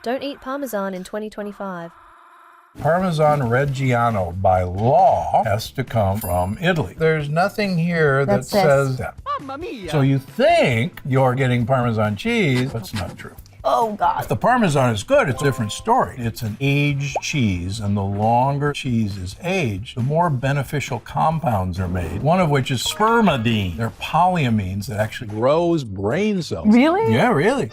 Don't eat Parmesan in 2025. Parmesan Reggiano by law has to come from Italy. There's nothing here that says that. Mamma mia. So you think you're getting Parmesan cheese, but it's not true. Oh, God. If the Parmesan is good, it's a different story. It's an aged cheese, and the longer cheese is aged, the more beneficial compounds are made, one of which is spermidine. They're polyamines that actually grows brain cells. Really? Yeah, really.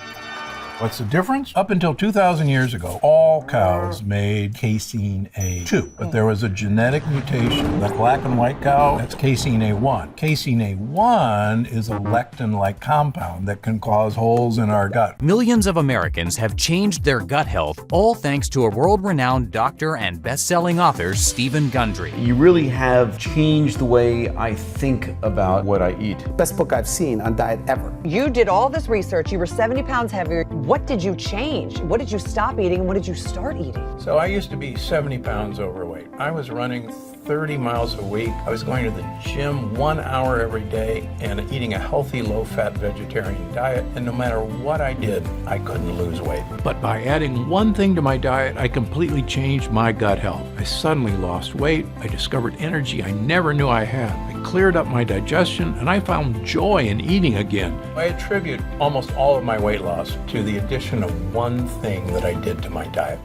What's the difference? Up until 2,000 years ago, all cows made casein A2, but there was a genetic mutation. The black and white cow, that's casein A1. Casein A1 is a lectin-like compound that can cause holes in our gut. Millions of Americans have changed their gut health, all thanks to a world-renowned doctor and best-selling author, Stephen Gundry. You really have changed the way I think about what I eat. Best book I've seen on diet ever. You did all this research. You were 70 pounds heavier. What did you change? What did you stop eating and what did you start eating? So I used to be 70 pounds overweight. I was running 30 miles a week. I was going to the gym 1 hour every day and eating a healthy, low-fat vegetarian diet. And no matter what I did, I couldn't lose weight. But by adding one thing to my diet, I completely changed my gut health. I suddenly lost weight. I discovered energy I never knew I had. I cleared up my digestion, and I found joy in eating again. I attribute almost all of my weight loss to the addition of one thing that I did to my diet.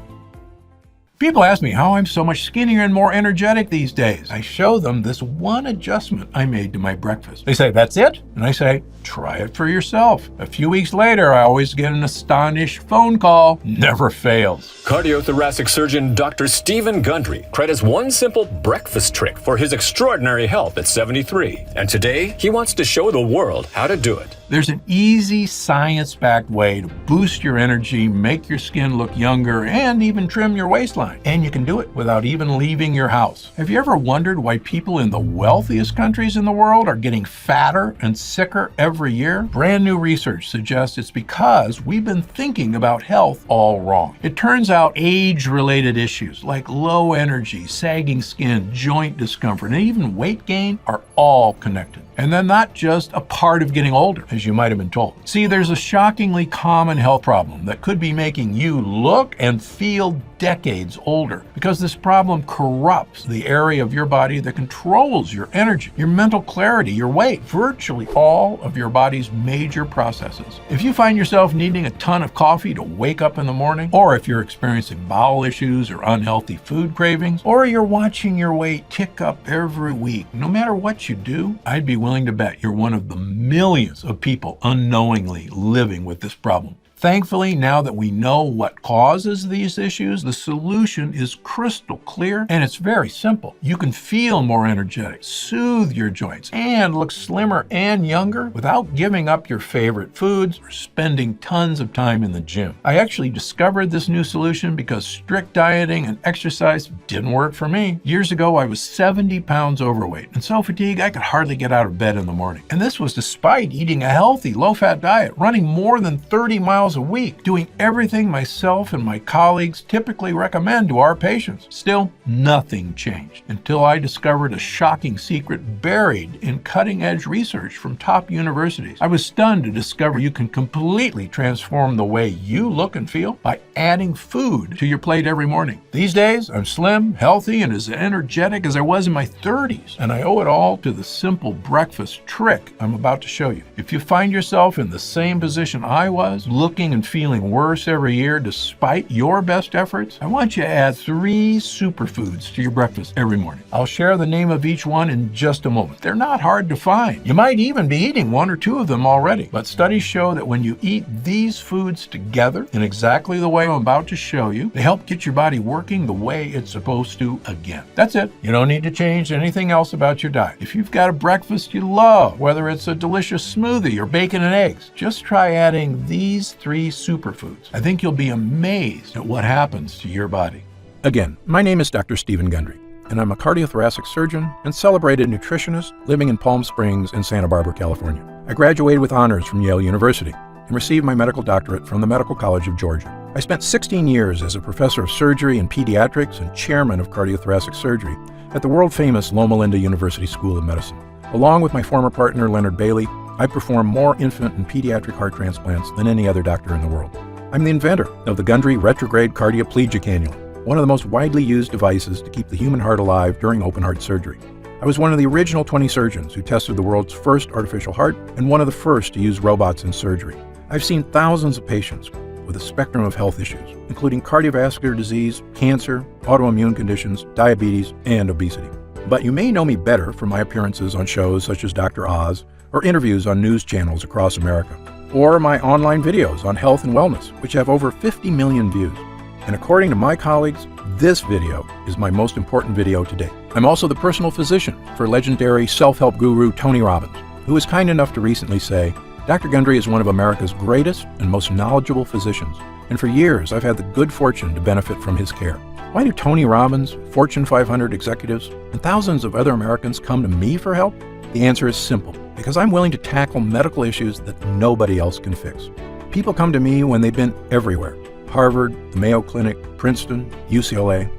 People ask me how I'm so much skinnier and more energetic these days. I show them this one adjustment I made to my breakfast. They say, "That's it?" And I say, "Try it for yourself." A few weeks later, I always get an astonished phone call. Never fails. Cardiothoracic surgeon Dr. Stephen Gundry credits one simple breakfast trick for his extraordinary health at 73. And today, he wants to show the world how to do it. There's an easy, science-backed way to boost your energy, make your skin look younger, and even trim your waistline. And you can do it without even leaving your house. Have you ever wondered why people in the wealthiest countries in the world are getting fatter and sicker every year? Brand new research suggests it's because we've been thinking about health all wrong. It turns out age-related issues like low energy, sagging skin, joint discomfort, and even weight gain are all connected. And they're not just a part of getting older, as you might have been told. See, there's a shockingly common health problem that could be making you look and feel decades older, because this problem corrupts the area of your body that controls your energy, your mental clarity, your weight, virtually all of your body's major processes. If you find yourself needing a ton of coffee to wake up in the morning, or if you're experiencing bowel issues or unhealthy food cravings, or you're watching your weight tick up every week, no matter what you do, I'd be willing to bet you're one of the millions of people unknowingly living with this problem. Thankfully, now that we know what causes these issues, the solution is crystal clear, and it's very simple. You can feel more energetic, soothe your joints, and look slimmer and younger without giving up your favorite foods or spending tons of time in the gym. I actually discovered this new solution because strict dieting and exercise didn't work for me. Years ago, I was 70 pounds overweight and so fatigued I could hardly get out of bed in the morning. And this was despite eating a healthy, low-fat diet, running more than 30 miles a week, doing everything myself and my colleagues typically recommend to our patients. Still, nothing changed until I discovered a shocking secret buried in cutting-edge research from top universities. I was stunned to discover you can completely transform the way you look and feel by adding food to your plate every morning. These days, I'm slim, healthy, and as energetic as I was in my 30s, and I owe it all to the simple breakfast trick I'm about to show you. If you find yourself in the same position I was, looking and feeling worse every year despite your best efforts, I want you to add 3 superfoods to your breakfast every morning. I'll share the name of each one in just a moment. They're not hard to find. You might even be eating 1 or 2 of them already, but studies show that when you eat these foods together in exactly the way I'm about to show you, they help get your body working the way it's supposed to again. That's it. You don't need to change anything else about your diet. If you've got a breakfast you love, whether it's a delicious smoothie or bacon and eggs, just try adding these 3 superfoods. I think you'll be amazed at what happens to your body. Again, my name is Dr. Stephen Gundry, and I'm a cardiothoracic surgeon and celebrated nutritionist living in Palm Springs and Santa Barbara, California. I graduated with honors from Yale University and received my medical doctorate from the Medical College of Georgia. I spent 16 years as a professor of surgery and pediatrics and chairman of cardiothoracic surgery at the world-famous Loma Linda University School of Medicine. Along with my former partner, Leonard Bailey, I perform more infant and pediatric heart transplants than any other doctor in the world. I'm the inventor of the Gundry retrograde cardioplegia cannula, one of the most widely used devices to keep the human heart alive during open heart surgery. I was one of the original 20 surgeons who tested the world's first artificial heart and one of the first to use robots in surgery. I've seen thousands of patients with a spectrum of health issues, including cardiovascular disease, cancer, autoimmune conditions, diabetes, and obesity. But you may know me better from my appearances on shows such as Dr. Oz, or interviews on news channels across America, or my online videos on health and wellness, which have over 50 million views. And according to my colleagues, this video is my most important video to date. I'm also the personal physician for legendary self-help guru Tony Robbins, who was kind enough to recently say, Dr. Gundry is one of America's greatest and most knowledgeable physicians, and for years I've had the good fortune to benefit from his care. Why do Tony Robbins, Fortune 500 executives, and thousands of other Americans come to me for help? The answer is simple, because I'm willing to tackle medical issues that nobody else can fix. People come to me when they've been everywhere, Harvard, the Mayo Clinic, Princeton, UCLA,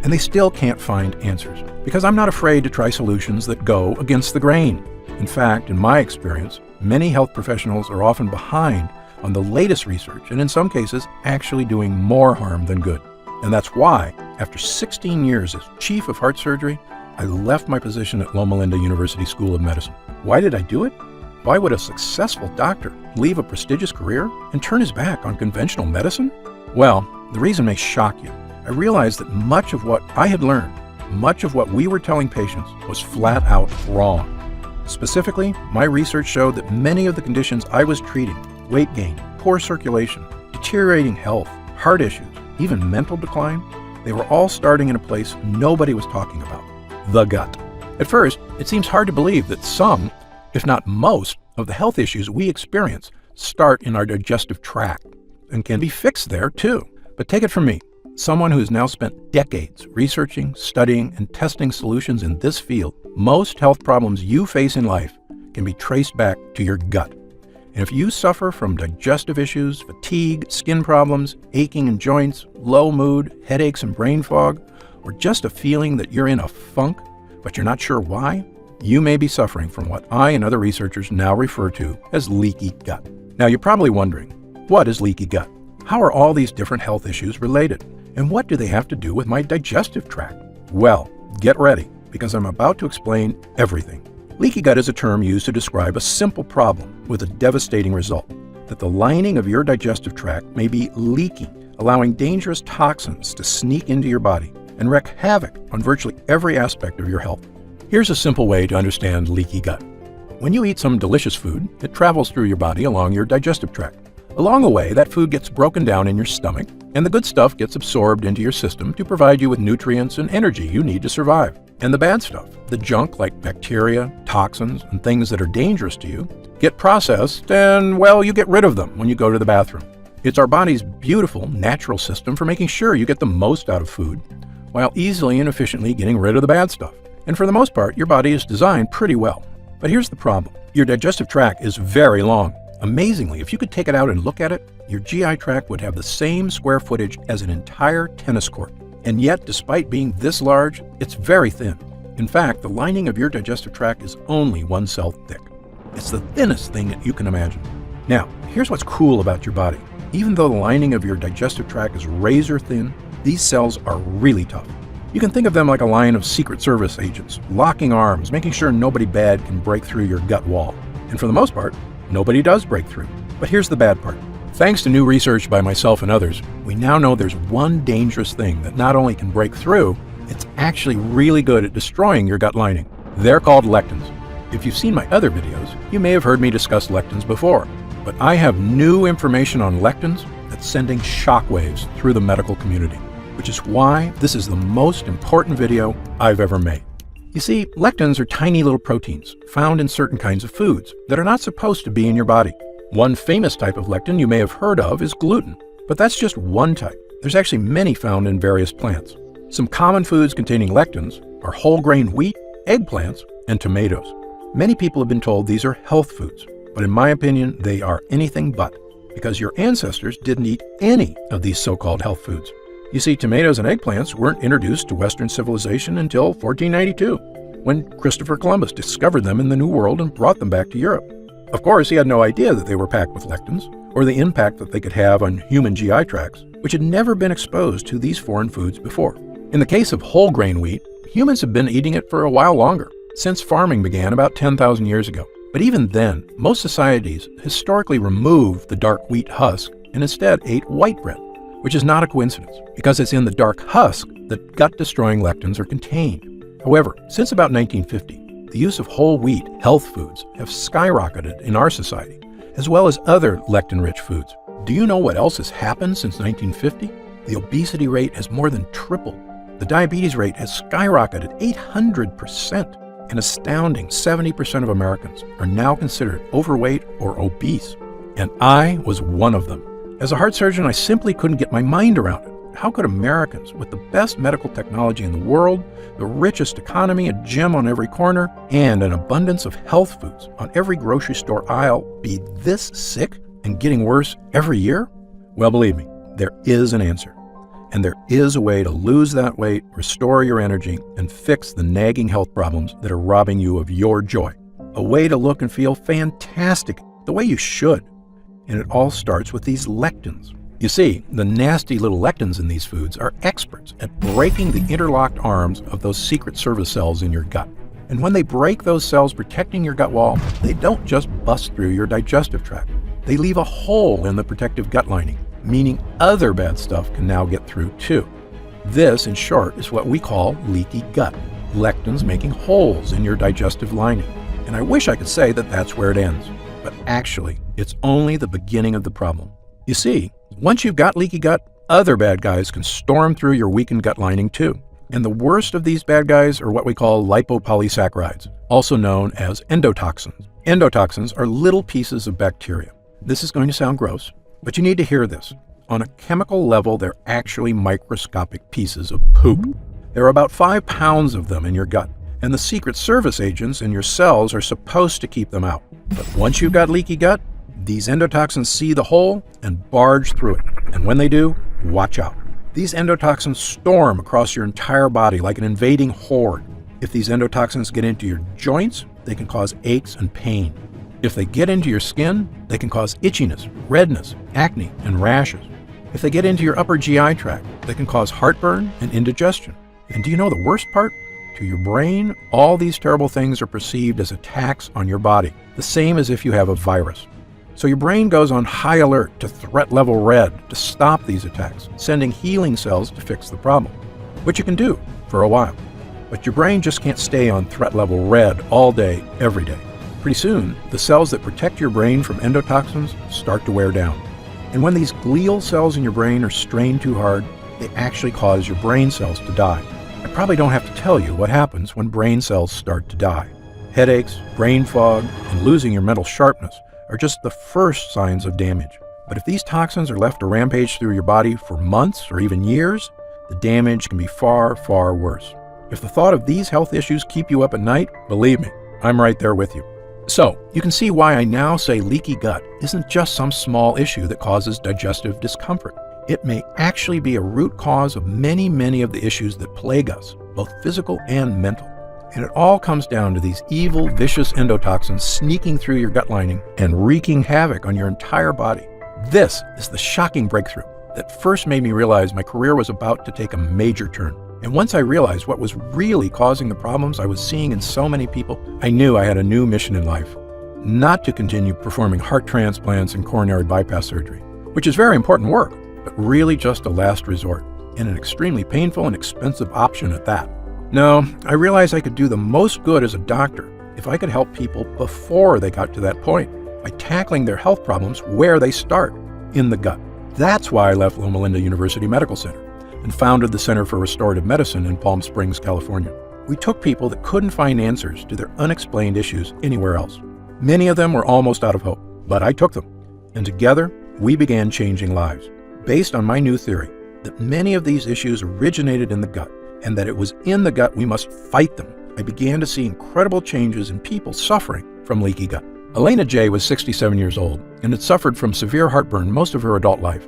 and they still can't find answers, because I'm not afraid to try solutions that go against the grain. In fact, in my experience, many health professionals are often behind on the latest research and in some cases actually doing more harm than good. And that's why, after 16 years as chief of heart surgery, I left my position at Loma Linda University School of Medicine. Why did I do it? Why would a successful doctor leave a prestigious career and turn his back on conventional medicine? Well, the reason may shock you. I realized that much of what I had learned, much of what we were telling patients, was flat out wrong. Specifically, my research showed that many of the conditions I was treating, weight gain, poor circulation, deteriorating health, heart issues, even mental decline, they were all starting in a place nobody was talking about, the gut. At first, it seems hard to believe that some, if not most, of the health issues we experience start in our digestive tract and can be fixed there too. But take it from me, someone who has now spent decades researching, studying, and testing solutions in this field, most health problems you face in life can be traced back to your gut. And if you suffer from digestive issues, fatigue, skin problems, aching in joints, low mood, headaches and brain fog, or just a feeling that you're in a funk, but you're not sure why, you may be suffering from what I and other researchers now refer to as leaky gut. Now you're probably wondering, what is leaky gut? How are all these different health issues related? And what do they have to do with my digestive tract? Well, get ready, because I'm about to explain everything. Leaky gut is a term used to describe a simple problem with a devastating result, that the lining of your digestive tract may be leaky, allowing dangerous toxins to sneak into your body and wreak havoc on virtually every aspect of your health. Here's a simple way to understand leaky gut. When you eat some delicious food, it travels through your body along your digestive tract. Along the way, that food gets broken down in your stomach, and the good stuff gets absorbed into your system to provide you with nutrients and energy you need to survive. And the bad stuff, the junk like bacteria, toxins, and things that are dangerous to you, get processed and, well, you get rid of them when you go to the bathroom. It's our body's beautiful, natural system for making sure you get the most out of food, while easily and efficiently getting rid of the bad stuff. And for the most part, your body is designed pretty well. But here's the problem. Your digestive tract is very long. Amazingly, if you could take it out and look at it, your GI tract would have the same square footage as an entire tennis court. And yet, despite being this large, it's very thin. In fact, the lining of your digestive tract is only 1 cell thick. It's the thinnest thing that you can imagine. Now, here's what's cool about your body. Even though the lining of your digestive tract is razor thin, these cells are really tough. You can think of them like a line of Secret Service agents, locking arms, making sure nobody bad can break through your gut wall. And for the most part, nobody does break through. But here's the bad part. Thanks to new research by myself and others, we now know there's one dangerous thing that not only can break through, it's actually really good at destroying your gut lining. They're called lectins. If you've seen my other videos, you may have heard me discuss lectins before. But I have new information on lectins that's sending shockwaves through the medical community, which is why this is the most important video I've ever made. You see, lectins are tiny little proteins found in certain kinds of foods that are not supposed to be in your body. One famous type of lectin you may have heard of is gluten, but that's just one type. There's actually many found in various plants. Some common foods containing lectins are whole grain wheat, eggplants, and tomatoes. Many people have been told these are health foods, but in my opinion, they are anything but, because your ancestors didn't eat any of these so-called health foods. You see, tomatoes and eggplants weren't introduced to Western civilization until 1492, when Christopher Columbus discovered them in the New World and brought them back to Europe. Of course, he had no idea that they were packed with lectins, or the impact that they could have on human GI tracts, which had never been exposed to these foreign foods before. In the case of whole grain wheat, humans have been eating it for a while longer, since farming began about 10,000 years ago. But even then, most societies historically removed the dark wheat husk and instead ate white bread, which is not a coincidence, because it's in the dark husk that gut-destroying lectins are contained. However, since about 1950, the use of whole wheat health foods have skyrocketed in our society, as well as other lectin-rich foods. Do you know what else has happened since 1950? The obesity rate has more than tripled. The diabetes rate has skyrocketed 800%. An astounding 70% of Americans are now considered overweight or obese, and I was one of them. As a heart surgeon, I simply couldn't get my mind around it. How could Americans, with the best medical technology in the world, the richest economy, a gym on every corner, and an abundance of health foods on every grocery store aisle, be this sick and getting worse every year? Well, believe me, there is an answer. And there is a way to lose that weight, restore your energy, and fix the nagging health problems that are robbing you of your joy. A way to look and feel fantastic, the way you should. And it all starts with these lectins. You see, the nasty little lectins in these foods are experts at breaking the interlocked arms of those secret service cells in your gut. And when they break those cells protecting your gut wall, they don't just bust through your digestive tract. They leave a hole in the protective gut lining, meaning other bad stuff can now get through too. This, in short, is what we call leaky gut, lectins making holes in your digestive lining. And I wish I could say that that's where it ends, but actually, it's only the beginning of the problem. You see, once you've got leaky gut, other bad guys can storm through your weakened gut lining too. And the worst of these bad guys are what we call lipopolysaccharides, also known as endotoxins. Endotoxins are little pieces of bacteria. This is going to sound gross, but you need to hear this. On a chemical level, they're actually microscopic pieces of poop. There are about 5 pounds of them in your gut, and the secret service agents in your cells are supposed to keep them out. But once you've got leaky gut, these endotoxins see the hole and barge through it. And when they do, watch out. These endotoxins storm across your entire body like an invading horde. If these endotoxins get into your joints, they can cause aches and pain. If they get into your skin, they can cause itchiness, redness, acne, and rashes. If they get into your upper GI tract, they can cause heartburn and indigestion. And do you know the worst part? To your brain, all these terrible things are perceived as attacks on your body, the same as if you have a virus. So your brain goes on high alert to threat level red to stop these attacks, sending healing cells to fix the problem, which you can do for a while. But your brain just can't stay on threat level red all day, every day. Pretty soon, the cells that protect your brain from endotoxins start to wear down. And when these glial cells in your brain are strained too hard, they actually cause your brain cells to die. I probably don't have to tell you what happens when brain cells start to die. Headaches, brain fog, and losing your mental sharpness are just the first signs of damage. But if these toxins are left to rampage through your body for months or even years, the damage can be far, far worse. If the thought of these health issues keep you up at night, believe me, I'm right there with you. So, you can see why I now say leaky gut isn't just some small issue that causes digestive discomfort. It may actually be a root cause of many, many of the issues that plague us, both physical and mental. And it all comes down to these evil, vicious endotoxins sneaking through your gut lining and wreaking havoc on your entire body. This is the shocking breakthrough that first made me realize my career was about to take a major turn. And once I realized what was really causing the problems I was seeing in so many people, I knew I had a new mission in life. Not to continue performing heart transplants and coronary bypass surgery, which is very important work, but really just a last resort, and an extremely painful and expensive option at that. No, I realized I could do the most good as a doctor if I could help people before they got to that point, by tackling their health problems where they start, in the gut. That's why I left Loma Linda University Medical Center and founded the Center for Restorative Medicine in Palm Springs, California. We took people that couldn't find answers to their unexplained issues anywhere else. Many of them were almost out of hope, but I took them. And together, we began changing lives, based on my new theory that many of these issues originated in the gut, and that it was in the gut we must fight them. I began to see incredible changes in people suffering from leaky gut. Elena J. was 67 years old and had suffered from severe heartburn most of her adult life.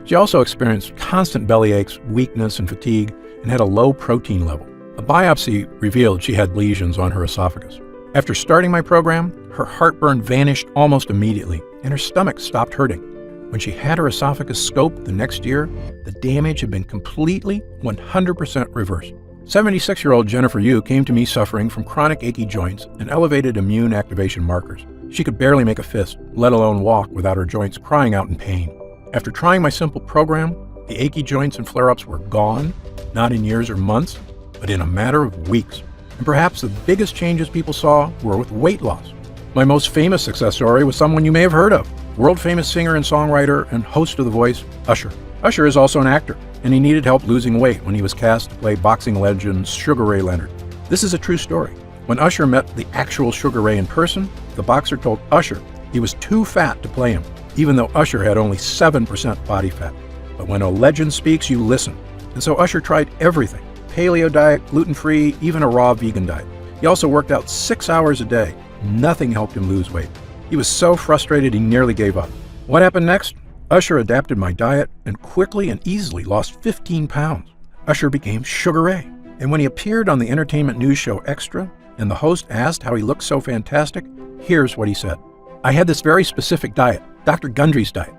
She also experienced constant belly aches, weakness, and fatigue, and had a low protein level. A biopsy revealed she had lesions on her esophagus. After starting my program, her heartburn vanished almost immediately, and her stomach stopped hurting. When she had her esophagus scoped the next year, the damage had been completely 100% reversed. 76-year-old Jennifer Yu came to me suffering from chronic achy joints and elevated immune activation markers. She could barely make a fist, let alone walk without her joints crying out in pain. After trying my simple program, the achy joints and flare-ups were gone, not in years or months, but in a matter of weeks. And perhaps the biggest changes people saw were with weight loss. My most famous success story was someone you may have heard of, world-famous singer and songwriter and host of The Voice, Usher. Usher is also an actor, and he needed help losing weight when he was cast to play boxing legend Sugar Ray Leonard. This is a true story. When Usher met the actual Sugar Ray in person, the boxer told Usher he was too fat to play him, even though Usher had only 7% body fat. But when a legend speaks, you listen. And so Usher tried everything: paleo diet, gluten-free, even a raw vegan diet. He also worked out 6 hours a day. Nothing helped him lose weight. He was so frustrated he nearly gave up. What happened next? Usher adapted my diet and quickly and easily lost 15 pounds. Usher became Sugar Ray. And when he appeared on the entertainment news show Extra, and the host asked how he looked so fantastic, here's what he said. I had this very specific diet, Dr. Gundry's diet.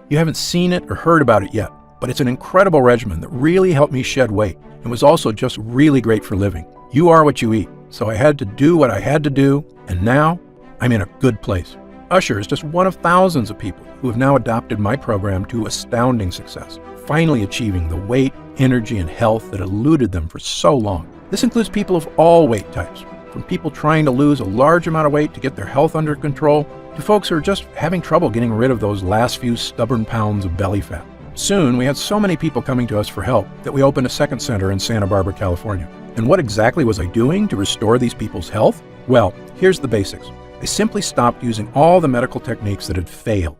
You haven't seen it or heard about it yet, but it's an incredible regimen that really helped me shed weight and was also just really great for living. You are what you eat, so I had to do what I had to do, and now I'm in a good place. Usher is just one of thousands of people who have now adopted my program to astounding success, finally achieving the weight, energy, and health that eluded them for so long. This includes people of all weight types, from people trying to lose a large amount of weight to get their health under control, to folks who are just having trouble getting rid of those last few stubborn pounds of belly fat. Soon, we had so many people coming to us for help that we opened a second center in Santa Barbara, California. And what exactly was I doing to restore these people's health? Well, here's the basics. I simply stopped using all the medical techniques that had failed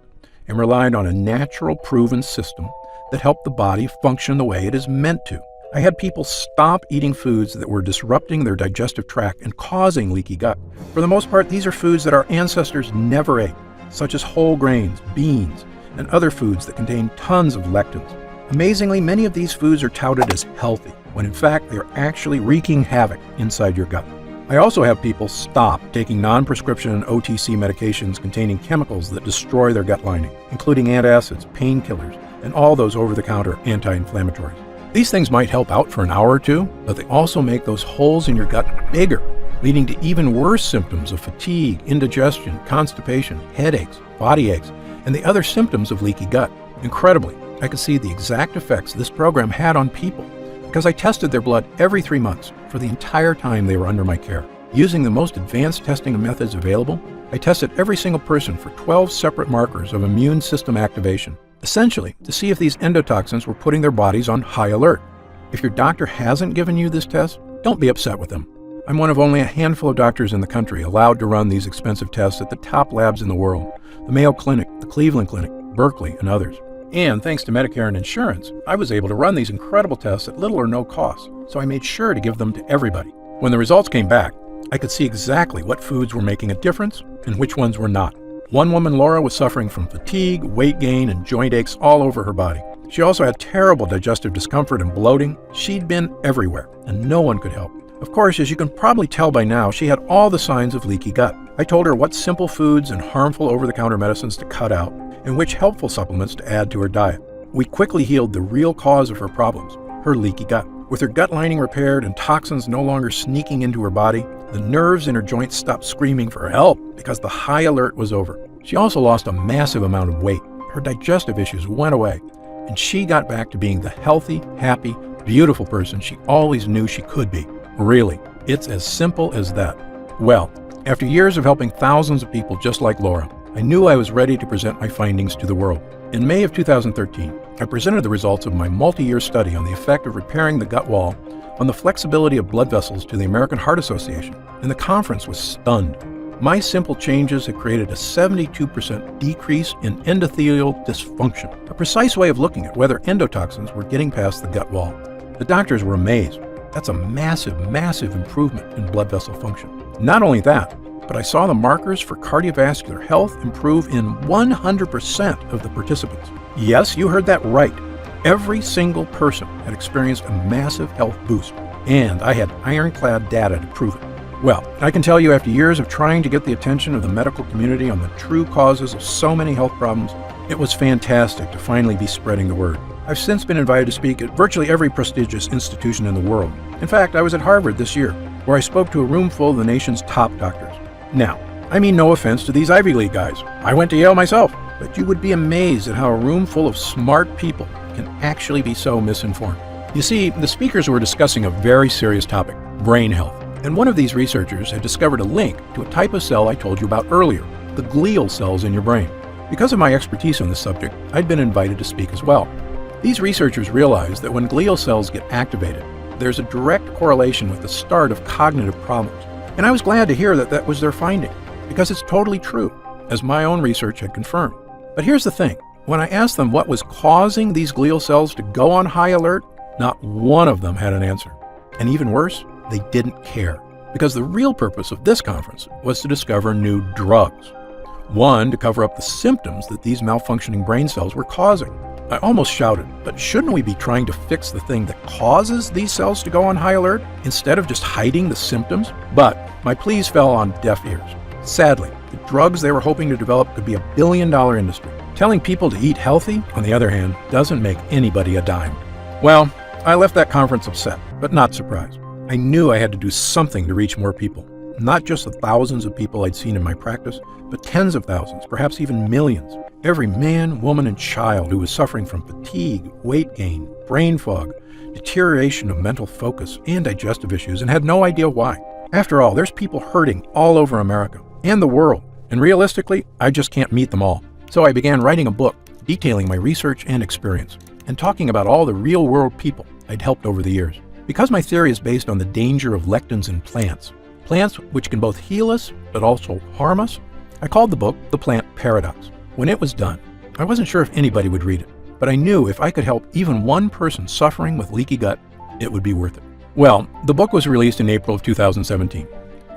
and relied on a natural, proven system that helped the body function the way it is meant to. I had people stop eating foods that were disrupting their digestive tract and causing leaky gut. For the most part, these are foods that our ancestors never ate, such as whole grains, beans, and other foods that contain tons of lectins. Amazingly, many of these foods are touted as healthy, when in fact they are actually wreaking havoc inside your gut. I also have people stop taking non-prescription OTC medications containing chemicals that destroy their gut lining, including antacids, painkillers, and all those over-the-counter anti-inflammatories. These things might help out for an hour or two, but they also make those holes in your gut bigger, leading to even worse symptoms of fatigue, indigestion, constipation, headaches, body aches, and the other symptoms of leaky gut. Incredibly, I could see the exact effects this program had on people because I tested their blood every 3 months for the entire time they were under my care. Using the most advanced testing methods available, I tested every single person for 12 separate markers of immune system activation, essentially to see if these endotoxins were putting their bodies on high alert. If your doctor hasn't given you this test, don't be upset with them. I'm one of only a handful of doctors in the country allowed to run these expensive tests at the top labs in the world, the Mayo Clinic, the Cleveland Clinic, Berkeley, and others. And thanks to Medicare and insurance, I was able to run these incredible tests at little or no cost, so I made sure to give them to everybody. When the results came back, I could see exactly what foods were making a difference and which ones were not. One woman, Laura, was suffering from fatigue, weight gain, and joint aches all over her body. She also had terrible digestive discomfort and bloating. She'd been everywhere, and no one could help. Of course, as you can probably tell by now, she had all the signs of leaky gut. I told her what simple foods and harmful over-the-counter medicines to cut out, and which helpful supplements to add to her diet. We quickly healed the real cause of her problems, her leaky gut. With her gut lining repaired and toxins no longer sneaking into her body, the nerves in her joints stopped screaming for help because the high alert was over. She also lost a massive amount of weight. Her digestive issues went away, and she got back to being the healthy, happy, beautiful person she always knew she could be. Really, it's as simple as that. Well, after years of helping thousands of people just like Laura, I knew I was ready to present my findings to the world. In May of 2013, I presented the results of my multi-year study on the effect of repairing the gut wall on the flexibility of blood vessels to the American Heart Association, and the conference was stunned. My simple changes had created a 72% decrease in endothelial dysfunction, a precise way of looking at whether endotoxins were getting past the gut wall. The doctors were amazed. That's a massive, massive improvement in blood vessel function. Not only that, but I saw the markers for cardiovascular health improve in 100% of the participants. Yes, you heard that right. Every single person had experienced a massive health boost, and I had ironclad data to prove it. Well, I can tell you after years of trying to get the attention of the medical community on the true causes of so many health problems, It was fantastic to finally be spreading the word. I've since been invited to speak at virtually every prestigious institution in the world. In fact, I was at Harvard this year, where I spoke to a room full of the nation's top doctors. Now, I mean no offense to these Ivy League guys. I went to Yale myself, but you would be amazed at how a room full of smart people can actually be so misinformed. You see, the speakers were discussing a very serious topic, brain health. And one of these researchers had discovered a link to a type of cell I told you about earlier, the glial cells in your brain. Because of my expertise on this subject, I'd been invited to speak as well. These researchers realized that when glial cells get activated, there's a direct correlation with the start of cognitive problems. And I was glad to hear that that was their finding, because it's totally true, as my own research had confirmed. But here's the thing. When I asked them what was causing these glial cells to go on high alert, not one of them had an answer. And even worse, they didn't care, because the real purpose of this conference was to discover new drugs. One, to cover up the symptoms that these malfunctioning brain cells were causing. I almost shouted, but shouldn't we be trying to fix the thing that causes these cells to go on high alert instead of just hiding the symptoms? But my pleas fell on deaf ears. Sadly, the drugs they were hoping to develop could be $1 billion industry. Telling people to eat healthy, on the other hand, doesn't make anybody a dime. Well, I left that conference upset, but not surprised. I knew I had to do something to reach more people. Not just the thousands of people I'd seen in my practice, but tens of thousands, perhaps even millions. Every man, woman, and child who was suffering from fatigue, weight gain, brain fog, deterioration of mental focus, and digestive issues, and had no idea why. After all, there's people hurting all over America and the world, and realistically, I just can't meet them all. So I began writing a book detailing my research and experience, and talking about all the real-world people I'd helped over the years. Because my theory is based on the danger of lectins in plants which can both heal us but also harm us, I called the book The Plant Paradox. When it was done, I wasn't sure if anybody would read it, but I knew if I could help even one person suffering with leaky gut, it would be worth it. Well, the book was released in April of 2017.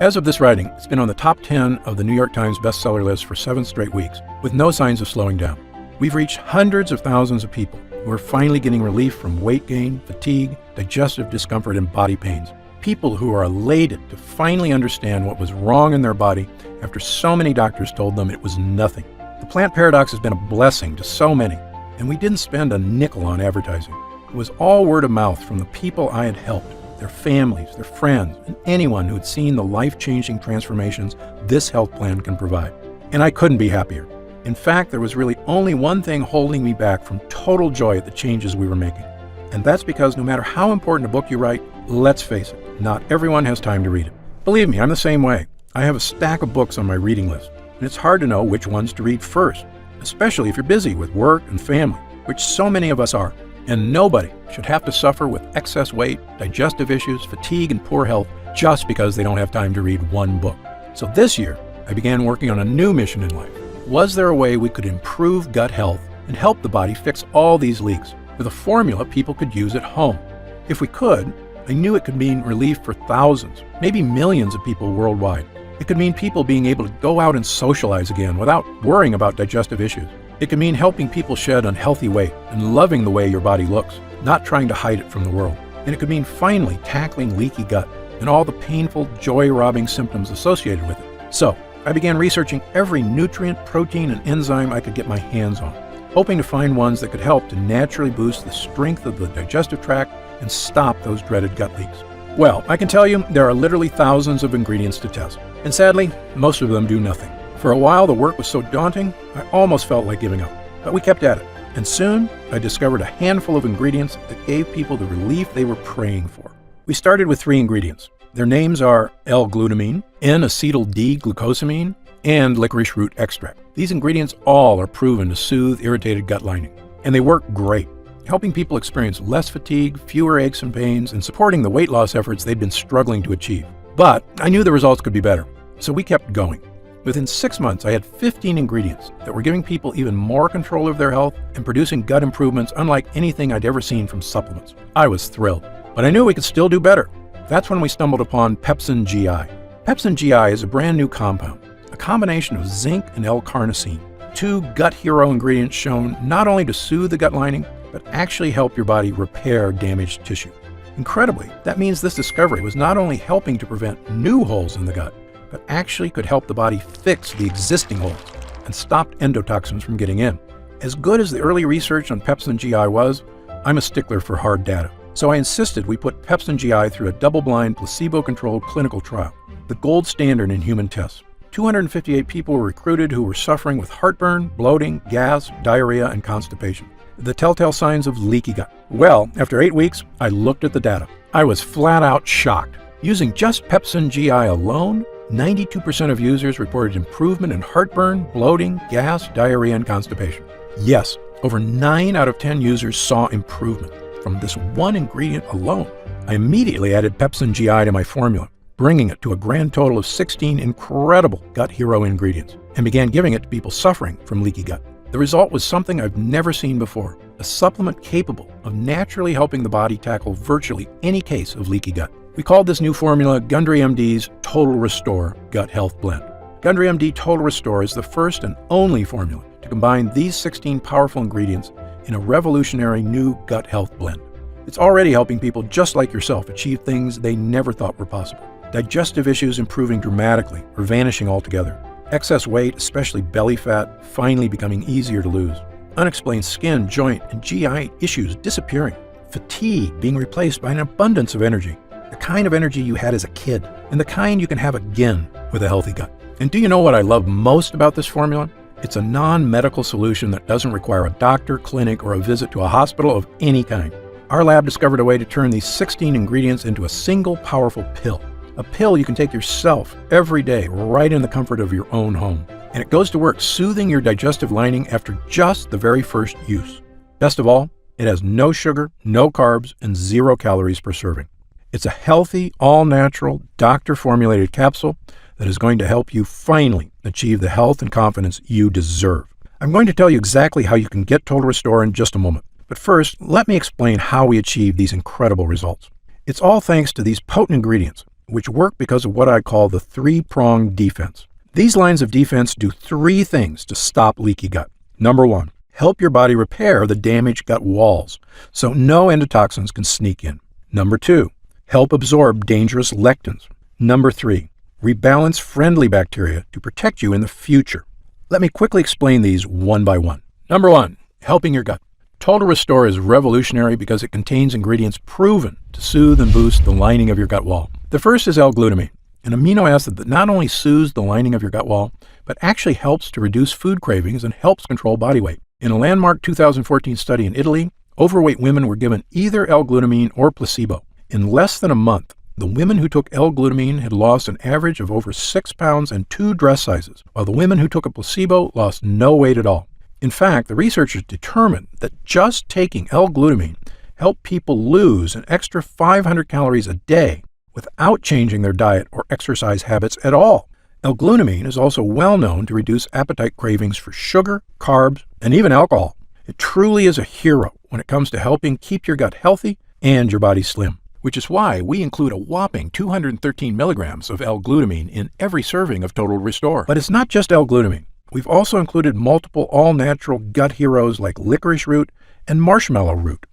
As of this writing, it's been on the top 10 of the New York Times bestseller list for 7 straight weeks, with no signs of slowing down. We've reached hundreds of thousands of people who are finally getting relief from weight gain, fatigue, digestive discomfort, and body pains. People who are elated to finally understand what was wrong in their body after so many doctors told them it was nothing. The Plant Paradox has been a blessing to so many, and we didn't spend a nickel on advertising. It was all word of mouth from the people I had helped, their families, their friends, and anyone who had seen the life-changing transformations this health plan can provide. And I couldn't be happier. In fact, there was really only one thing holding me back from total joy at the changes we were making. And that's because no matter how important a book you write, let's face it, not everyone has time to read it. Believe me, I'm the same way. I have a stack of books on my reading list, and it's hard to know which ones to read first, especially if you're busy with work and family, which so many of us are. And nobody should have to suffer with excess weight, digestive issues, fatigue, and poor health just because they don't have time to read one book. So this year, I began working on a new mission in life. Was there a way we could improve gut health and help the body fix all these leaks with a formula people could use at home? If we could, I knew it could mean relief for thousands, maybe millions of people worldwide. It could mean people being able to go out and socialize again without worrying about digestive issues. It could mean helping people shed unhealthy weight and loving the way your body looks, not trying to hide it from the world. And it could mean finally tackling leaky gut and all the painful, joy-robbing symptoms associated with it. So, I began researching every nutrient, protein, and enzyme I could get my hands on, hoping to find ones that could help to naturally boost the strength of the digestive tract and stop those dreaded gut leaks. Well, I can tell you there are literally thousands of ingredients to test, and sadly, most of them do nothing. For a while, the work was so daunting, I almost felt like giving up, but we kept at it, and soon I discovered a handful of ingredients that gave people the relief they were praying for. We started with 3 ingredients. Their names are L-glutamine, N-acetyl-D-glucosamine, and licorice root extract. These ingredients all are proven to soothe irritated gut lining, and they work great, helping people experience less fatigue, fewer aches and pains, and supporting the weight loss efforts they'd been struggling to achieve. But I knew the results could be better, so we kept going. Within 6 months, I had 15 ingredients that were giving people even more control of their health and producing gut improvements unlike anything I'd ever seen from supplements. I was thrilled, but I knew we could still do better. That's when we stumbled upon Pepsin GI. Pepsin GI is a brand new compound, a combination of zinc and L-carnosine, 2 gut hero ingredients shown not only to soothe the gut lining, but actually help your body repair damaged tissue. Incredibly, that means this discovery was not only helping to prevent new holes in the gut, but actually could help the body fix the existing holes and stop endotoxins from getting in. As good as the early research on Pepsin GI was, I'm a stickler for hard data. So I insisted we put Pepsin GI through a double-blind, placebo-controlled clinical trial, the gold standard in human tests. 258 people were recruited who were suffering with heartburn, bloating, gas, diarrhea, and constipation. The telltale signs of leaky gut. Well, after 8 weeks, I looked at the data. I was flat out shocked. Using just Pepsin GI alone, 92% of users reported improvement in heartburn, bloating, gas, diarrhea, and constipation. Yes, over 9 out of 10 users saw improvement from this one ingredient alone. I immediately added Pepsin GI to my formula, bringing it to a grand total of 16 incredible gut hero ingredients, and began giving it to people suffering from leaky gut. The result was something I've never seen before, a supplement capable of naturally helping the body tackle virtually any case of leaky gut. We called this new formula Gundry MD's Total Restore Gut Health Blend. Gundry MD Total Restore is the first and only formula to combine these 16 powerful ingredients in a revolutionary new gut health blend. It's already helping people just like yourself achieve things they never thought were possible. Digestive issues improving dramatically or vanishing altogether. Excess weight, especially belly fat, finally becoming easier to lose. Unexplained skin, joint, and GI issues disappearing. Fatigue being replaced by an abundance of energy. The kind of energy you had as a kid, and the kind you can have again with a healthy gut. And do you know what I love most about this formula? It's a non-medical solution that doesn't require a doctor, clinic, or a visit to a hospital of any kind. Our lab discovered a way to turn these 16 ingredients into a single powerful pill. A pill you can take yourself every day right in the comfort of your own home. And it goes to work soothing your digestive lining after just the very first use. Best of all, it has no sugar, no carbs, and 0 calories per serving. It's a healthy, all-natural, doctor-formulated capsule that is going to help you finally achieve the health and confidence you deserve. I'm going to tell you exactly how you can get Total Restore in just a moment. But first, let me explain how we achieve these incredible results. It's all thanks to these potent ingredients, which work because of what I call the 3-pronged defense. These lines of defense do 3 things to stop leaky gut. Number 1, help your body repair the damaged gut walls so no endotoxins can sneak in. Number 2, help absorb dangerous lectins. Number 3, rebalance friendly bacteria to protect you in the future. Let me quickly explain these one by one. Number 1, helping your gut. Total Restore is revolutionary because it contains ingredients proven to soothe and boost the lining of your gut wall. The first is L-glutamine, an amino acid that not only soothes the lining of your gut wall, but actually helps to reduce food cravings and helps control body weight. In a landmark 2014 study in Italy, overweight women were given either L-glutamine or placebo. In less than a month, the women who took L-glutamine had lost an average of over 6 pounds and 2 dress sizes, while the women who took a placebo lost no weight at all. In fact, the researchers determined that just taking L-glutamine helped people lose an extra 500 calories a day without changing their diet or exercise habits at all. L-glutamine is also well known to reduce appetite cravings for sugar, carbs, and even alcohol. It truly is a hero when it comes to helping keep your gut healthy and your body slim, which is why we include a whopping 213 milligrams of L-glutamine in every serving of Total Restore. But it's not just L-glutamine. We've also included multiple all-natural gut heroes like licorice root and marshmallow root.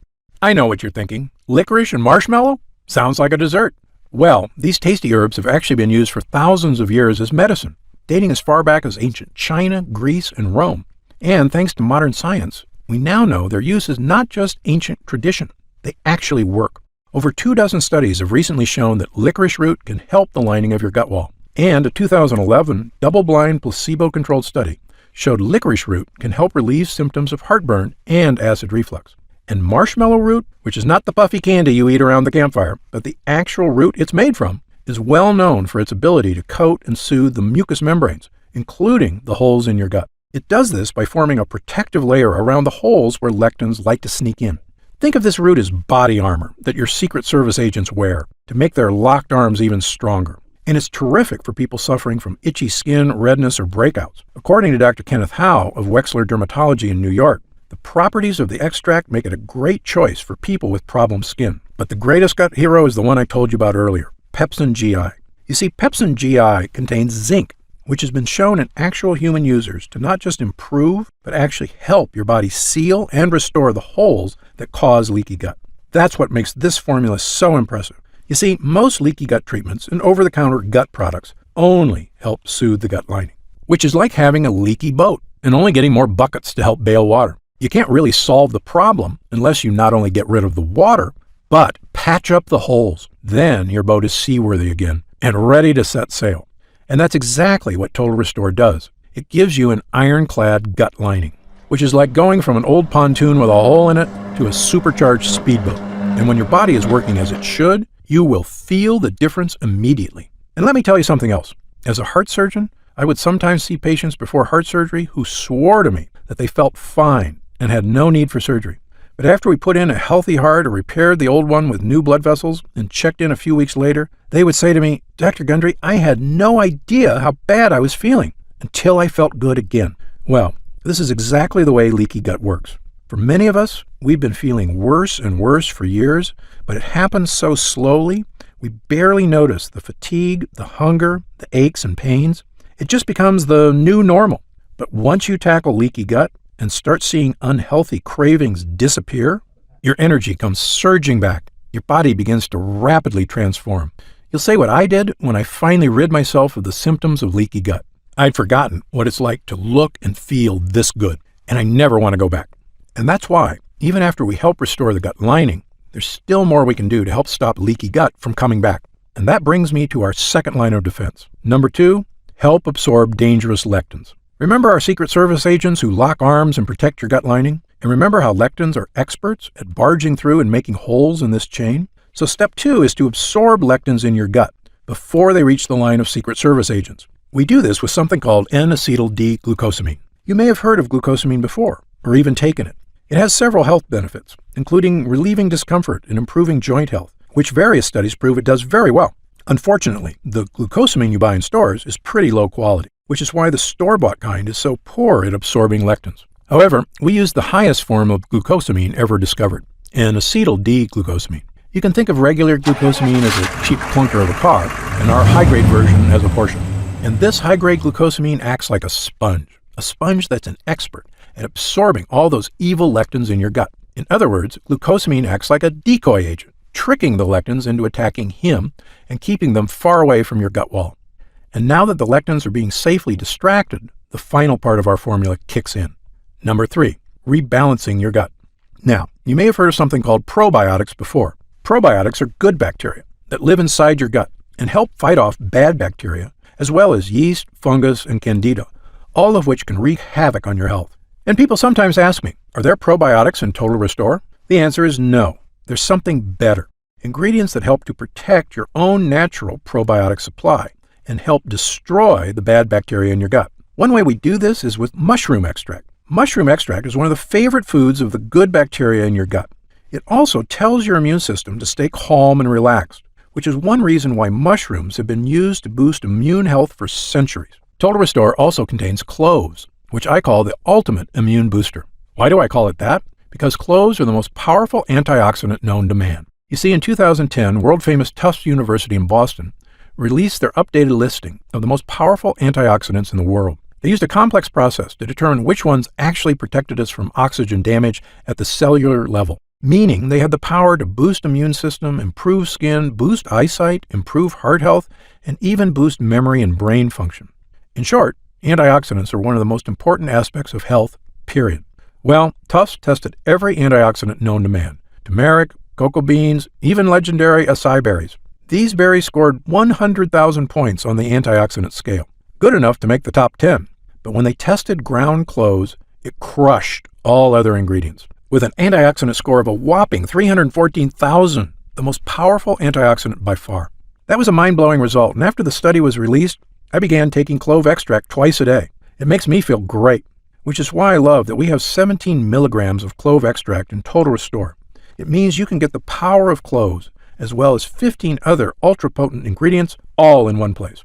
I know what you're thinking. Licorice and marshmallow? Sounds like a dessert. Well, these tasty herbs have actually been used for thousands of years as medicine, dating as far back as ancient China, Greece, and Rome. And thanks to modern science, we now know their use is not just ancient tradition. They actually work. Over 24 studies have recently shown that licorice root can help the lining of your gut wall. And a 2011 double-blind placebo-controlled study showed licorice root can help relieve symptoms of heartburn and acid reflux. And marshmallow root, which is not the puffy candy you eat around the campfire, but the actual root it's made from, is well known for its ability to coat and soothe the mucous membranes, including the holes in your gut. It does this by forming a protective layer around the holes where lectins like to sneak in. Think of this root as body armor that your Secret Service agents wear to make their locked arms even stronger. And it's terrific for people suffering from itchy skin, redness, or breakouts. According to Dr. Kenneth Howe of Wexler Dermatology in New York, the properties of the extract make it a great choice for people with problem skin. But the greatest gut hero is the one I told you about earlier, Pepsin GI. You see, Pepsin GI contains zinc, which has been shown in actual human users to not just improve, but actually help your body seal and restore the holes that cause leaky gut. That's what makes this formula so impressive. You see, most leaky gut treatments and over-the-counter gut products only help soothe the gut lining. which is like having a leaky boat and only getting more buckets to help bail water. You can't really solve the problem unless you not only get rid of the water, but patch up the holes. Then your boat is seaworthy again and ready to set sail. And that's exactly what Total Restore does. It gives you an ironclad gut lining, which is like going from an old pontoon with a hole in it to a supercharged speedboat. And when your body is working as it should, you will feel the difference immediately. And let me tell you something else. As a heart surgeon, I would sometimes see patients before heart surgery who swore to me that they felt fine and had no need for surgery. But after we put in a healthy heart or repaired the old one with new blood vessels and checked in a few weeks later, they would say to me, "Dr. Gundry, I had no idea how bad I was feeling until I felt good again." Well, this is exactly the way leaky gut works. For many of us, we've been feeling worse and worse for years, but it happens so slowly, we barely notice the fatigue, the hunger, the aches and pains. It just becomes the new normal. But once you tackle leaky gut and start seeing unhealthy cravings disappear, your energy comes surging back. Your body begins to rapidly transform. You'll say what I did when I finally rid myself of the symptoms of leaky gut. I'd forgotten what it's like to look and feel this good, and I never want to go back. And that's why, even after we help restore the gut lining, there's still more we can do to help stop leaky gut from coming back. And that brings me to our second line of defense. Number 2, help absorb dangerous lectins. Remember our Secret Service agents who lock arms and protect your gut lining? And remember how lectins are experts at barging through and making holes in this chain? So step 2 is to absorb lectins in your gut before they reach the line of Secret Service agents. We do this with something called N-acetyl-D-glucosamine. You may have heard of glucosamine before, or even taken it. It has several health benefits, including relieving discomfort and improving joint health, which various studies prove it does very well. Unfortunately, the glucosamine you buy in stores is pretty low quality, which is why the store-bought kind is so poor at absorbing lectins. However, we use the highest form of glucosamine ever discovered, N-acetyl-D-glucosamine. You can think of regular glucosamine as a cheap clunker of a car, and our high-grade version as a Porsche. And this high-grade glucosamine acts like a sponge that's an expert at absorbing all those evil lectins in your gut. In other words, glucosamine acts like a decoy agent, tricking the lectins into attacking him and keeping them far away from your gut wall. And now that the lectins are being safely distracted, the final part of our formula kicks in. Number 3, rebalancing your gut. Now, you may have heard of something called probiotics before. Probiotics are good bacteria that live inside your gut and help fight off bad bacteria, as well as yeast, fungus, and candida, all of which can wreak havoc on your health. And people sometimes ask me, are there probiotics in Total Restore? The answer is no. There's something better. Ingredients that help to protect your own natural probiotic supply and help destroy the bad bacteria in your gut. One way we do this is with mushroom extract. Mushroom extract is one of the favorite foods of the good bacteria in your gut. It also tells your immune system to stay calm and relaxed, which is one reason why mushrooms have been used to boost immune health for centuries. Total Restore also contains cloves, which I call the ultimate immune booster. Why do I call it that? Because cloves are the most powerful antioxidant known to man. You see, in 2010, world-famous Tufts University in Boston released their updated listing of the most powerful antioxidants in the world. They used a complex process to determine which ones actually protected us from oxygen damage at the cellular level, meaning they had the power to boost immune system, improve skin, boost eyesight, improve heart health, and even boost memory and brain function. In short, antioxidants are one of the most important aspects of health, period. Well, Tufts tested every antioxidant known to man: turmeric, cocoa beans, even legendary acai berries. These berries scored 100,000 points on the antioxidant scale, good enough to make the top 10. But when they tested ground cloves, it crushed all other ingredients, with an antioxidant score of a whopping 314,000, the most powerful antioxidant by far. That was a mind-blowing result, and after the study was released, I began taking clove extract twice a day. It makes me feel great, which is why I love that we have 17 milligrams of clove extract in Total Restore. It means you can get the power of cloves, as well as 15 other ultra-potent ingredients, all in one place.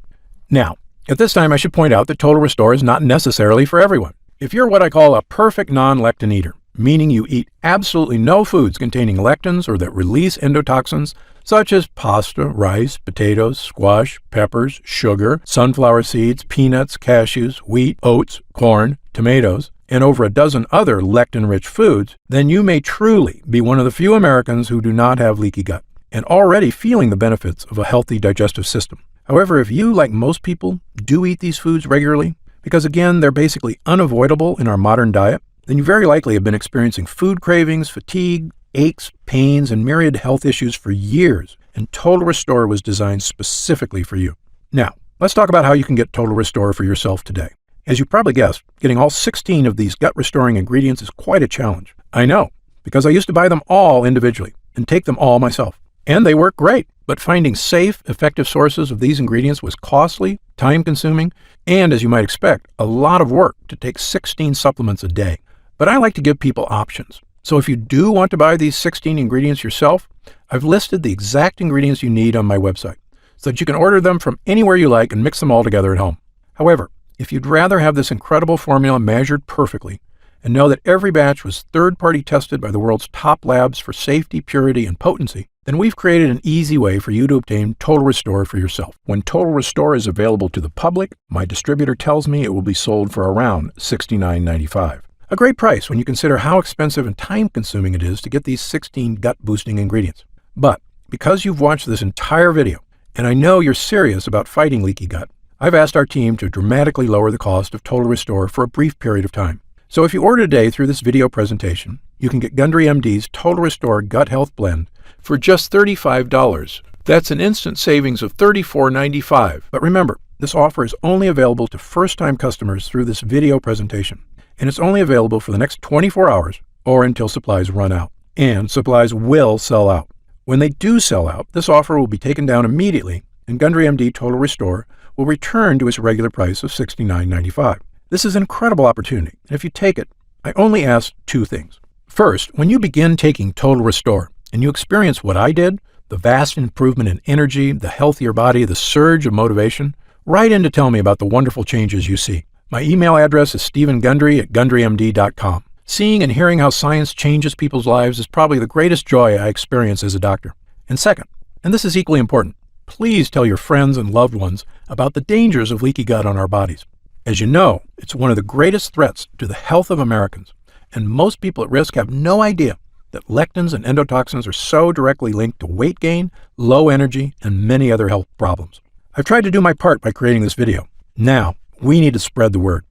Now, at this time I should point out that Total Restore is not necessarily for everyone. If you're what I call a perfect non-lectin eater, meaning you eat absolutely no foods containing lectins or that release endotoxins, such as pasta, rice, potatoes, squash, peppers, sugar, sunflower seeds, peanuts, cashews, wheat, oats, corn, tomatoes, and over a dozen other lectin-rich foods, then you may truly be one of the few Americans who do not have leaky gut and already feeling the benefits of a healthy digestive system. However, if you, like most people, do eat these foods regularly, because again, they're basically unavoidable in our modern diet, then you very likely have been experiencing food cravings, fatigue, aches, pains, and myriad health issues for years, and Total Restore was designed specifically for you. Now, let's talk about how you can get Total Restore for yourself today. As you probably guessed, getting all 16 of these gut-restoring ingredients is quite a challenge. I know, because I used to buy them all individually and take them all myself. And they work great, but finding safe, effective sources of these ingredients was costly, time-consuming, and, as you might expect, a lot of work to take 16 supplements a day. But I like to give people options. So if you do want to buy these 16 ingredients yourself, I've listed the exact ingredients you need on my website, so that you can order them from anywhere you like and mix them all together at home. However, if you'd rather have this incredible formula measured perfectly and know that every batch was third-party tested by the world's top labs for safety, purity, and potency, then we've created an easy way for you to obtain Total Restore for yourself. When Total Restore is available to the public, my distributor tells me it will be sold for around $69.95. A great price when you consider how expensive and time-consuming it is to get these 16 gut-boosting ingredients. But because you've watched this entire video, and I know you're serious about fighting leaky gut, I've asked our team to dramatically lower the cost of Total Restore for a brief period of time. So if you order today through this video presentation, you can get Gundry MD's Total Restore Gut Health Blend for just $35. That's an instant savings of $34.95. But remember, this offer is only available to first-time customers through this video presentation, and it's only available for the next 24 hours or until supplies run out. And supplies will sell out. When they do sell out, this offer will be taken down immediately, and Gundry MD Total Restore will return to its regular price of $69.95. This is an incredible opportunity, and if you take it, I only ask two things. First, when you begin taking Total Restore and you experience what I did, the vast improvement in energy, the healthier body, the surge of motivation, write in to tell me about the wonderful changes you see. My email address is stephengundry@gundrymd.com. Seeing and hearing how science changes people's lives is probably the greatest joy I experience as a doctor. And second, and this is equally important, please tell your friends and loved ones about the dangers of leaky gut on our bodies. As you know, it's one of the greatest threats to the health of Americans, and most people at risk have no idea that lectins and endotoxins are so directly linked to weight gain, low energy, and many other health problems. I've tried to do my part by creating this video. Now, we need to spread the word.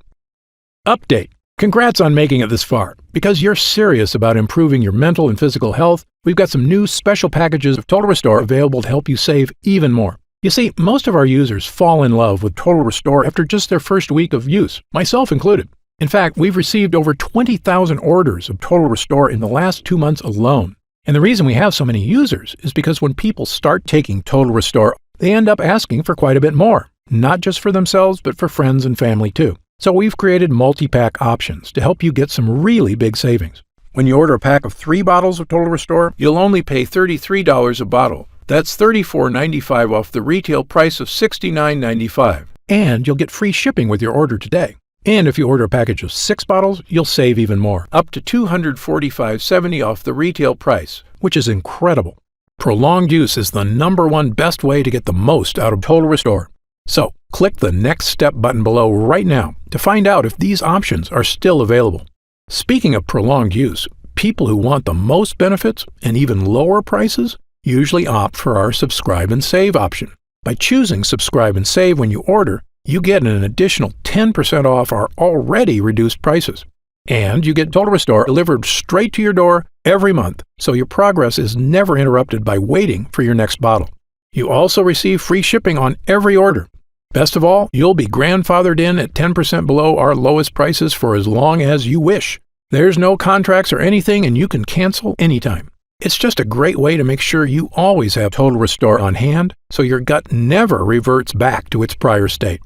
Update. Congrats on making it this far. Because you're serious about improving your mental and physical health, we've got some new special packages of Total Restore available to help you save even more. You see, most of our users fall in love with Total Restore after just their first week of use, myself included. In fact, we've received over 20,000 orders of Total Restore in the last 2 months alone. And the reason we have so many users is because when people start taking Total Restore, they end up asking for quite a bit more, not just for themselves, but for friends and family too. So we've created multi-pack options to help you get some really big savings. When you order a pack of 3 bottles of Total Restore, you'll only pay $33 a bottle. That's $34.95 off the retail price of $69.95. And you'll get free shipping with your order today. And if you order a package of 6 bottles, you'll save even more, up to $245.70 off the retail price, which is incredible. Prolonged use is the #1 best way to get the most out of Total Restore. So, click the Next Step button below right now to find out if these options are still available. Speaking of prolonged use, people who want the most benefits and even lower prices usually opt for our Subscribe and Save option. By choosing Subscribe and Save when you order, you get an additional 10% off our already reduced prices. And you get Total Restore delivered straight to your door every month, so your progress is never interrupted by waiting for your next bottle. You also receive free shipping on every order. Best of all, you'll be grandfathered in at 10% below our lowest prices for as long as you wish. There's no contracts or anything, and you can cancel anytime. It's just a great way to make sure you always have Total Restore on hand, so your gut never reverts back to its prior state.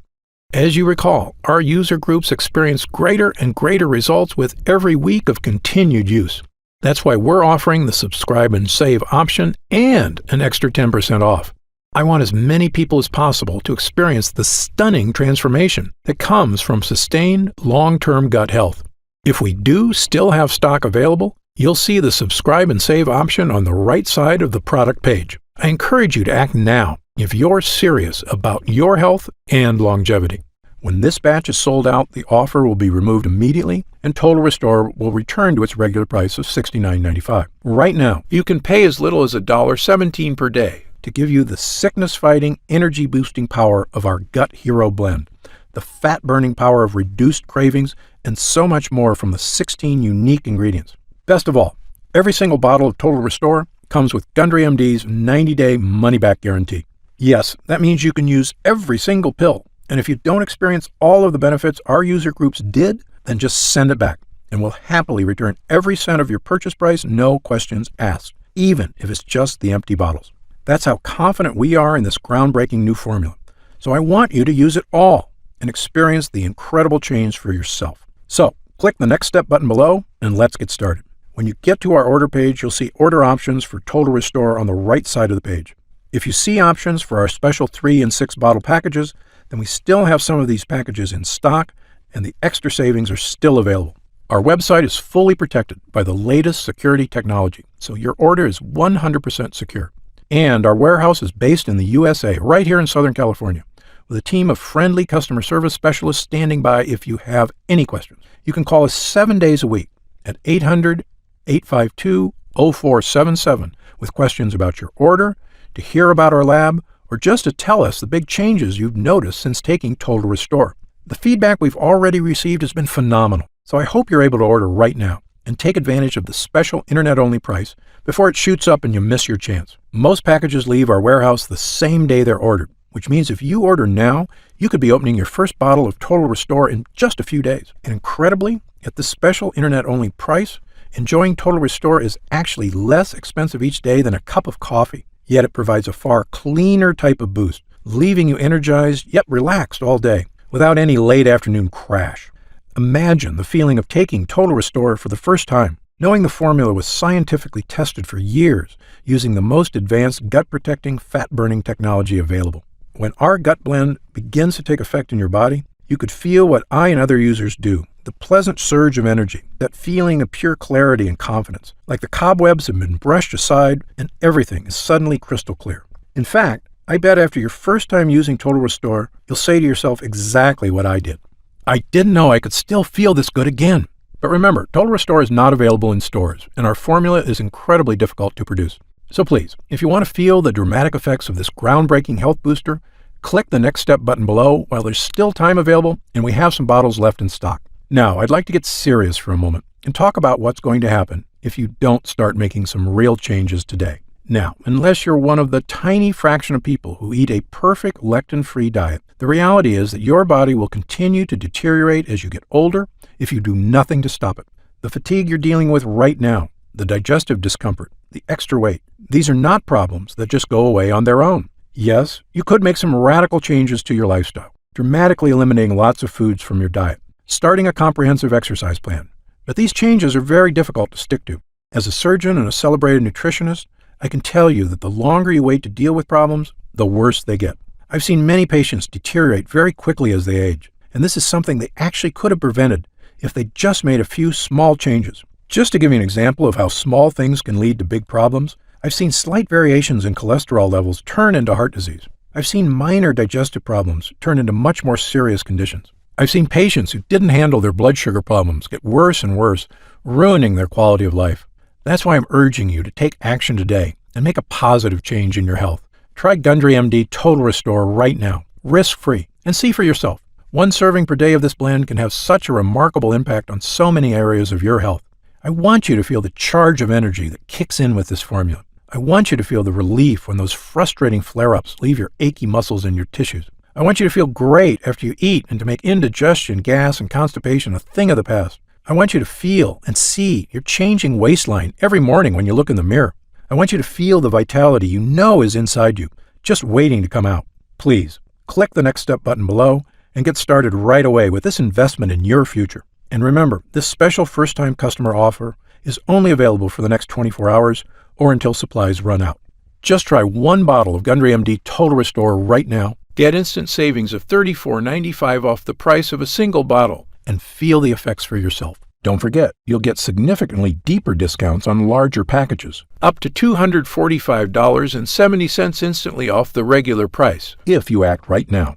As you recall, our user groups experience greater and greater results with every week of continued use. That's why we're offering the Subscribe and Save option and an extra 10% off. I want as many people as possible to experience the stunning transformation that comes from sustained, long-term gut health. If we do still have stock available, you'll see the Subscribe and Save option on the right side of the product page. I encourage you to act now if you're serious about your health and longevity. When this batch is sold out, the offer will be removed immediately, and Total Restore will return to its regular price of $69.95. Right now, you can pay as little as $1.17 per day to give you the sickness-fighting, energy-boosting power of our Gut Hero blend. the fat-burning power of reduced cravings, and so much more from the 16 unique ingredients. Best of all, every single bottle of Total Restore comes with Gundry MD's 90-day money-back guarantee. Yes, that means you can use every single pill, and if you don't experience all of the benefits our user groups did, then just send it back, and we'll happily return every cent of your purchase price, no questions asked, even if it's just the empty bottles. That's how confident we are in this groundbreaking new formula. So I want you to use it all and experience the incredible change for yourself. So, click the Next Step button below and let's get started. When you get to our order page, you'll see order options for Total Restore on the right side of the page. If you see options for our special 3 and 6 bottle packages, then we still have some of these packages in stock and the extra savings are still available. Our website is fully protected by the latest security technology, so your order is 100% secure. And our warehouse is based in the USA, right here in Southern California, with a team of friendly customer service specialists standing by if you have any questions. You can call us 7 days a week at 800-852-0477 with questions about your order, to hear about our lab, or just to tell us the big changes you've noticed since taking Total Restore. The feedback we've already received has been phenomenal, so I hope you're able to order right now and take advantage of the special internet-only price before it shoots up and you miss your chance. Most packages leave our warehouse the same day they're ordered, which means if you order now, you could be opening your first bottle of Total Restore in just a few days. And incredibly, at this special internet-only price, enjoying Total Restore is actually less expensive each day than a cup of coffee. Yet it provides a far cleaner type of boost, leaving you energized yet relaxed all day without any late afternoon crash. Imagine the feeling of taking Total Restore for the first time, knowing the formula was scientifically tested for years using the most advanced gut-protecting, fat-burning technology available. When our gut blend begins to take effect in your body, you could feel what I and other users do, the pleasant surge of energy, that feeling of pure clarity and confidence, like the cobwebs have been brushed aside and everything is suddenly crystal clear. In fact, I bet after your first time using Total Restore, you'll say to yourself exactly what I did. I didn't know I could still feel this good again. But remember, Total Restore is not available in stores, and our formula is incredibly difficult to produce. So please, if you want to feel the dramatic effects of this groundbreaking health booster, click the Next Step button below while there's still time available and we have some bottles left in stock. Now, I'd like to get serious for a moment and talk about what's going to happen if you don't start making some real changes today. Now, unless you're one of the tiny fraction of people who eat a perfect lectin-free diet, the reality is that your body will continue to deteriorate as you get older if you do nothing to stop it. The fatigue you're dealing with right now, the digestive discomfort, the extra weight, these are not problems that just go away on their own. Yes, you could make some radical changes to your lifestyle, dramatically eliminating lots of foods from your diet, starting a comprehensive exercise plan. But these changes are very difficult to stick to. As a surgeon and a celebrated nutritionist, I can tell you that the longer you wait to deal with problems, the worse they get. I've seen many patients deteriorate very quickly as they age, and this is something they actually could have prevented if they just made a few small changes. Just to give you an example of how small things can lead to big problems, I've seen slight variations in cholesterol levels turn into heart disease. I've seen minor digestive problems turn into much more serious conditions. I've seen patients who didn't handle their blood sugar problems get worse and worse, ruining their quality of life. That's why I'm urging you to take action today and make a positive change in your health. Try Gundry MD Total Restore right now, risk-free, and see for yourself. One serving per day of this blend can have such a remarkable impact on so many areas of your health. I want you to feel the charge of energy that kicks in with this formula. I want you to feel the relief when those frustrating flare-ups leave your achy muscles and your tissues. I want you to feel great after you eat and to make indigestion, gas, and constipation a thing of the past. I want you to feel and see your changing waistline every morning when you look in the mirror. I want you to feel the vitality you know is inside you, just waiting to come out. Please, click the Next Step button below and get started right away with this investment in your future. And remember, this special first-time customer offer is only available for the next 24 hours or until supplies run out. Just try one bottle of Gundry MD Total Restore right now. Get instant savings of $34.95 off the price of a single bottle and feel the effects for yourself. Don't forget, you'll get significantly deeper discounts on larger packages, up to $245.70 instantly off the regular price, if you act right now.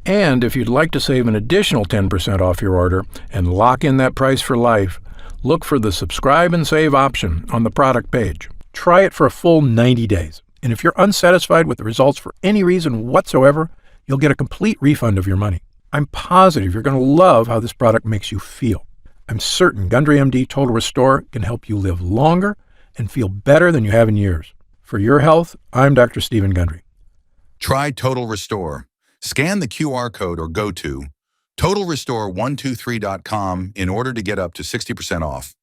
And if you'd like to save an additional 10% off your order and lock in that price for life, look for the subscribe and save option on the product page. Try it for a full 90 days. And if you're unsatisfied with the results for any reason whatsoever, you'll get a complete refund of your money. I'm positive you're going to love how this product makes you feel. I'm certain Gundry MD Total Restore can help you live longer and feel better than you have in years. For your health, I'm Dr. Stephen Gundry. Try Total Restore. Scan the QR code or go to TotalRestore123.com in order to get up to 60% off.